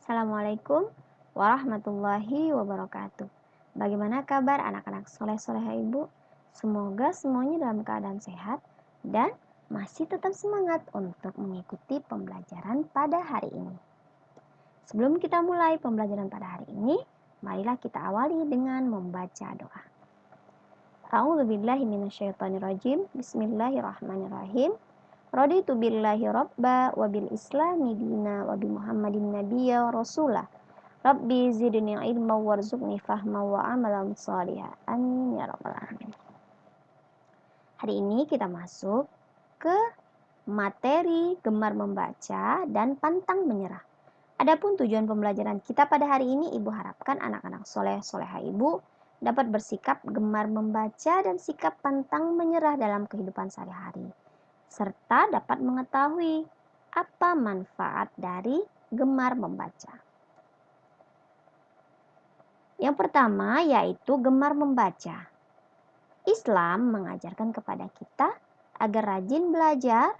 Assalamualaikum warahmatullahi wabarakatuh. Bagaimana kabar anak-anak soleh-soleha ibu? Semoga semuanya dalam keadaan sehat dan masih tetap semangat untuk mengikuti pembelajaran pada hari ini. Sebelum kita mulai pembelajaran pada hari ini, marilah kita awali dengan membaca doa. A'udzubillahi minasyaitonirrajim. Bismillahirrahmanirrahim. Raditu billahi rabba wa bil islami dina wa bi muhammadin nabiyya rasulah. Rabbi zidni ilma warzuqni fahma wa amalan salihah. Amin ya rabbal alamin. Hari ini kita masuk ke materi gemar membaca dan pantang menyerah. Adapun tujuan pembelajaran kita pada hari ini, ibu harapkan anak-anak soleh-soleha ibu dapat bersikap gemar membaca dan sikap pantang menyerah dalam kehidupan sehari-hari, serta dapat mengetahui apa manfaat dari gemar membaca. Yang pertama yaitu gemar membaca. Islam mengajarkan kepada kita agar rajin belajar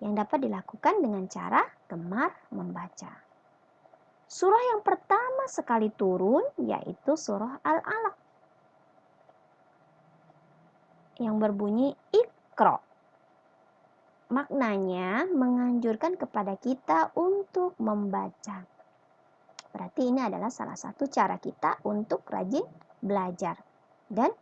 yang dapat dilakukan dengan cara gemar membaca. Surah yang pertama sekali turun yaitu surah Al-Alaq yang berbunyi Iqra. Maknanya menganjurkan kepada kita untuk membaca. Berarti ini adalah salah satu cara kita untuk rajin belajar. Dan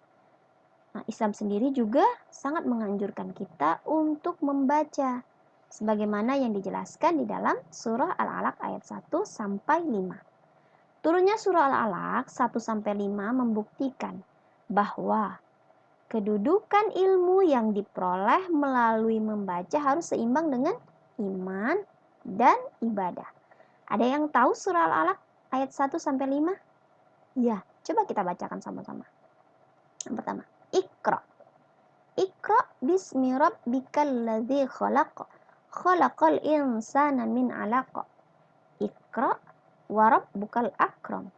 Islam sendiri juga sangat menganjurkan kita untuk membaca. Sebagaimana yang dijelaskan di dalam surah Al-Alaq ayat 1 sampai 5. Turunnya surah Al-Alaq 1 sampai 5 membuktikan bahwa kedudukan ilmu yang diperoleh melalui membaca harus seimbang dengan iman dan ibadah. Ada yang tahu surah Al-Alaq ayat 1 sampai 5? Ya, coba kita bacakan sama-sama. Yang pertama, Iqra. Iqra bismi rabbikal ladzi khalaq. Khalaqal insana min 'alaq. Iqra wa rabbukal akram.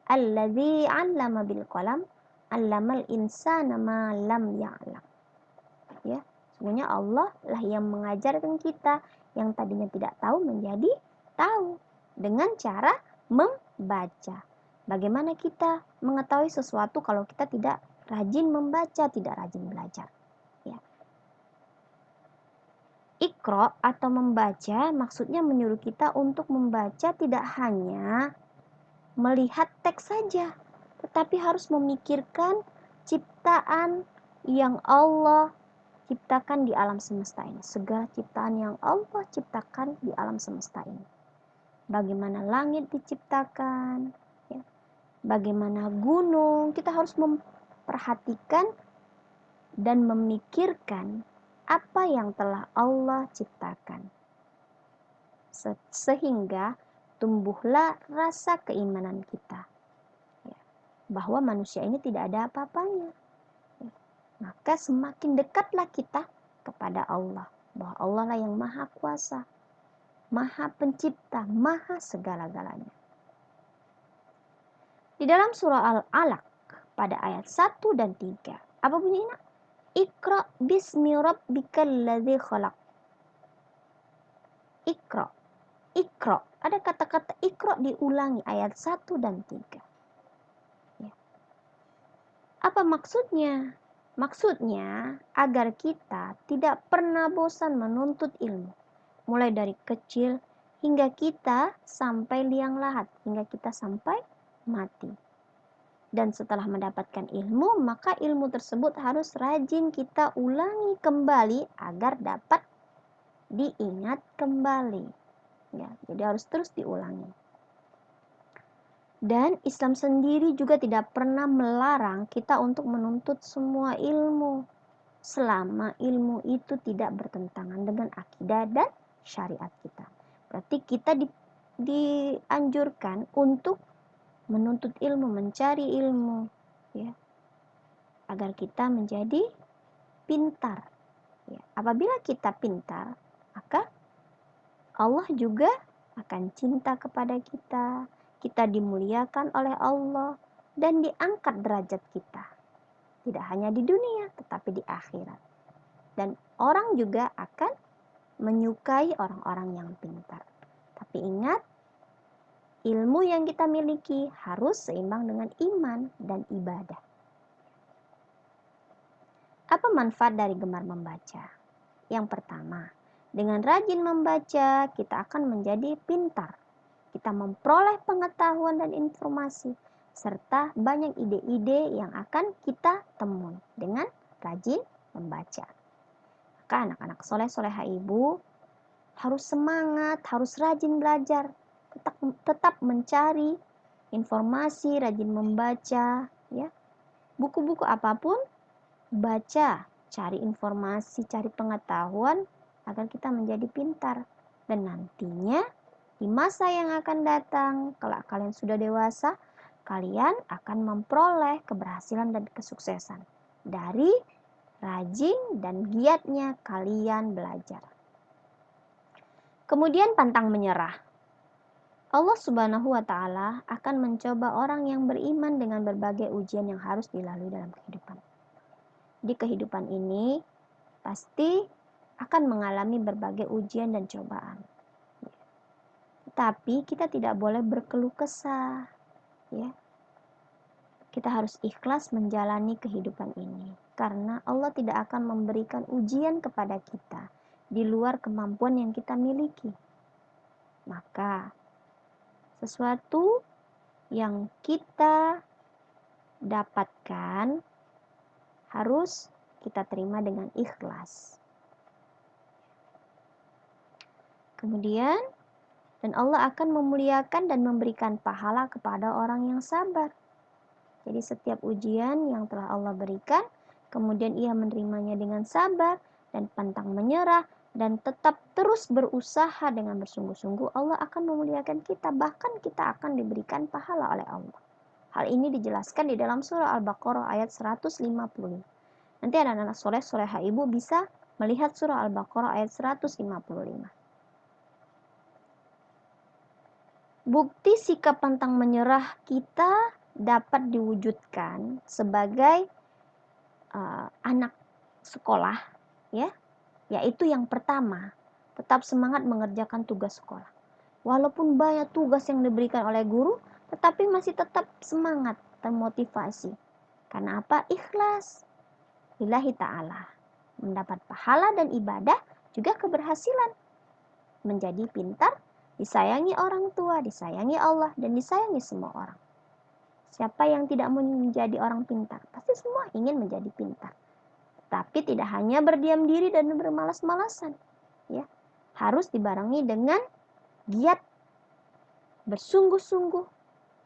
Alladzi 'allama bil qalam. 'Allamal insana ma lam ya'lam. Ya, sebenarnya Allah lah yang mengajarkan kita yang tadinya tidak tahu menjadi tahu dengan cara membaca. Bagaimana kita mengetahui sesuatu kalau kita tidak rajin membaca, tidak rajin belajar? Ya. Iqra atau membaca maksudnya menyuruh kita untuk membaca tidak hanya melihat teks saja, tetapi harus memikirkan ciptaan yang Allah ciptakan di alam semesta ini. Segala ciptaan yang Allah ciptakan di alam semesta ini. Bagaimana langit diciptakan, ya. Bagaimana gunung, kita harus memperhatikan dan memikirkan apa yang telah Allah ciptakan. Sehingga tumbuhlah rasa keimanan kita, ya, bahwa manusia ini tidak ada apa-apanya. Ya. Maka semakin dekatlah kita kepada Allah, bahwa Allah lah yang maha kuasa, maha pencipta, maha segala-galanya. Di dalam surah Al-Alaq pada ayat 1 dan 3, apa bunyinya? Iqra bismi rabbikal ladzi khalaq. Iqra. Iqra. Ada kata-kata Iqra diulangi ayat 1 dan 3. Ya. Apa maksudnya? Maksudnya agar kita tidak pernah bosan menuntut ilmu. Mulai dari kecil hingga kita sampai liang lahat, hingga kita sampai mati. Dan setelah mendapatkan ilmu, maka ilmu tersebut harus rajin kita ulangi kembali agar dapat diingat kembali. Ya, jadi harus terus diulangi. Dan Islam sendiri juga tidak pernah melarang kita untuk menuntut semua ilmu, selama ilmu itu tidak bertentangan dengan akidah dan syariat kita. Berarti kita dianjurkan untuk menuntut ilmu, mencari ilmu, ya, agar kita menjadi pintar. Ya, apabila kita pintar, maka Allah juga akan cinta kepada kita. Kita dimuliakan oleh Allah dan diangkat derajat kita. Tidak hanya di dunia, tetapi di akhirat. Dan orang juga akan menyukai orang-orang yang pintar. Tapi ingat, ilmu yang kita miliki harus seimbang dengan iman dan ibadah. Apa manfaat dari gemar membaca? Yang pertama, dengan rajin membaca, kita akan menjadi pintar. Kita memperoleh pengetahuan dan informasi, serta banyak ide-ide yang akan kita temui dengan rajin membaca. Maka anak-anak soleh-soleha ibu harus semangat, harus rajin belajar, tetap mencari informasi, rajin membaca, ya. Buku-buku apapun, baca, cari informasi, cari pengetahuan agar kita menjadi pintar. Dan nantinya di masa yang akan datang, kalau kalian sudah dewasa, kalian akan memperoleh keberhasilan dan kesuksesan dari rajin dan giatnya kalian belajar. Kemudian pantang menyerah. Allah Subhanahu wa Ta'ala akan mencoba orang yang beriman dengan berbagai ujian yang harus dilalui dalam kehidupan. Di kehidupan ini pasti akan mengalami berbagai ujian dan cobaan. Tapi kita tidak boleh berkeluh kesah, ya. Kita harus ikhlas menjalani kehidupan ini, karena Allah tidak akan memberikan ujian kepada kita di luar kemampuan yang kita miliki. Maka sesuatu yang kita dapatkan harus kita terima dengan ikhlas. Kemudian, dan Allah akan memuliakan dan memberikan pahala kepada orang yang sabar. Jadi setiap ujian yang telah Allah berikan, kemudian ia menerimanya dengan sabar dan pantang menyerah, dan tetap terus berusaha dengan bersungguh-sungguh, Allah akan memuliakan kita, bahkan kita akan diberikan pahala oleh Allah. Hal ini dijelaskan di dalam surah Al-Baqarah ayat 155. Nanti anak-anak soleh-soleha ibu bisa melihat surah Al-Baqarah ayat 155. Bukti sikap pantang menyerah kita dapat diwujudkan sebagai anak sekolah, ya. Yaitu yang pertama, tetap semangat mengerjakan tugas sekolah. Walaupun banyak tugas yang diberikan oleh guru, tetapi masih tetap semangat, termotivasi. Karena apa? Ikhlas lillahi ta'ala. Mendapat pahala dan ibadah, juga keberhasilan. Menjadi pintar, disayangi orang tua, disayangi Allah, dan disayangi semua orang. Siapa yang tidak mau menjadi orang pintar? Pasti semua ingin menjadi pintar. Tapi tidak hanya berdiam diri dan bermalas-malasan, ya. Harus dibarengi dengan giat, bersungguh-sungguh,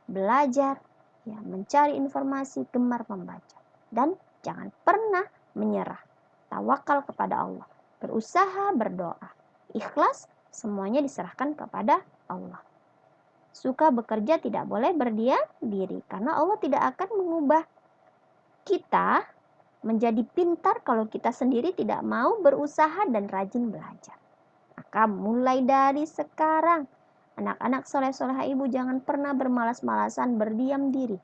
belajar, ya, mencari informasi, gemar membaca, dan jangan pernah menyerah. Tawakal kepada Allah, berusaha, berdoa, ikhlas, semuanya diserahkan kepada Allah. Suka bekerja, tidak boleh berdiam diri, karena Allah tidak akan mengubah kita menjadi pintar kalau kita sendiri tidak mau berusaha dan rajin belajar. Maka mulai dari sekarang, anak-anak soleh-soleha ibu jangan pernah bermalas-malasan, berdiam diri.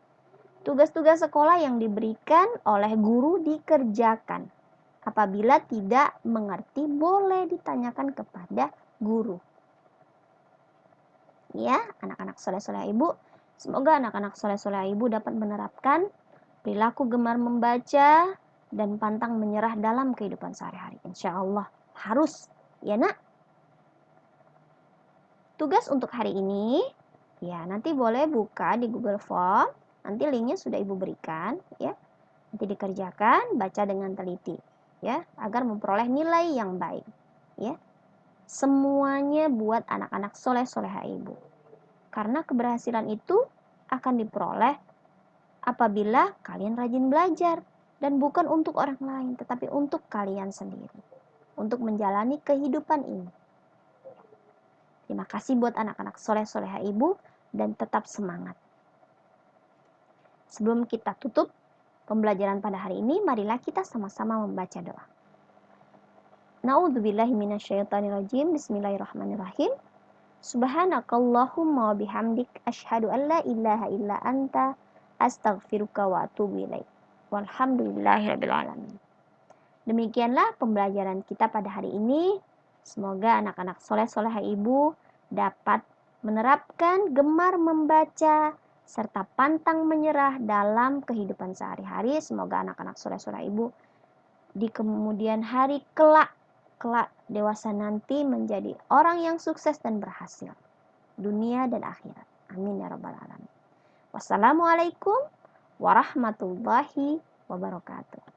Tugas-tugas sekolah yang diberikan oleh guru dikerjakan. Apabila tidak mengerti, boleh ditanyakan kepada guru. Ya, anak-anak soleh-soleha ibu, semoga anak-anak soleh-soleha ibu dapat menerapkan perilaku gemar membaca dan pantang menyerah dalam kehidupan sehari-hari. Insya Allah harus, ya nak. Tugas untuk hari ini, ya nanti boleh buka di Google Form. Nanti linknya sudah ibu berikan, ya. Nanti dikerjakan, baca dengan teliti, ya, agar memperoleh nilai yang baik, ya. Semuanya buat anak-anak soleh-soleha ibu. Karena keberhasilan itu akan diperoleh apabila kalian rajin belajar. Dan bukan untuk orang lain, tetapi untuk kalian sendiri. Untuk menjalani kehidupan ini. Terima kasih buat anak-anak soleh-soleha ibu, dan tetap semangat. Sebelum kita tutup pembelajaran pada hari ini, marilah kita sama-sama membaca doa. Na'udzubillahi minasyaitonirrajim. Bismillahirrahmanirrahim. Subhanakallahumma wa bihamdik asyhadu an la ilaha illa anta astaghfiruka wa atubu ilaik. Walhamdulillahirabbil alamin. Demikianlah pembelajaran kita pada hari ini. Semoga anak-anak soleh-soleha ibu dapat menerapkan gemar membaca, serta pantang menyerah dalam kehidupan sehari-hari. Semoga anak-anak surah-surah ibu di kemudian hari kelak dewasa nanti menjadi orang yang sukses dan berhasil dunia dan akhirat. Amin ya rabbal alamin. Wassalamualaikum warahmatullahi wabarakatuh.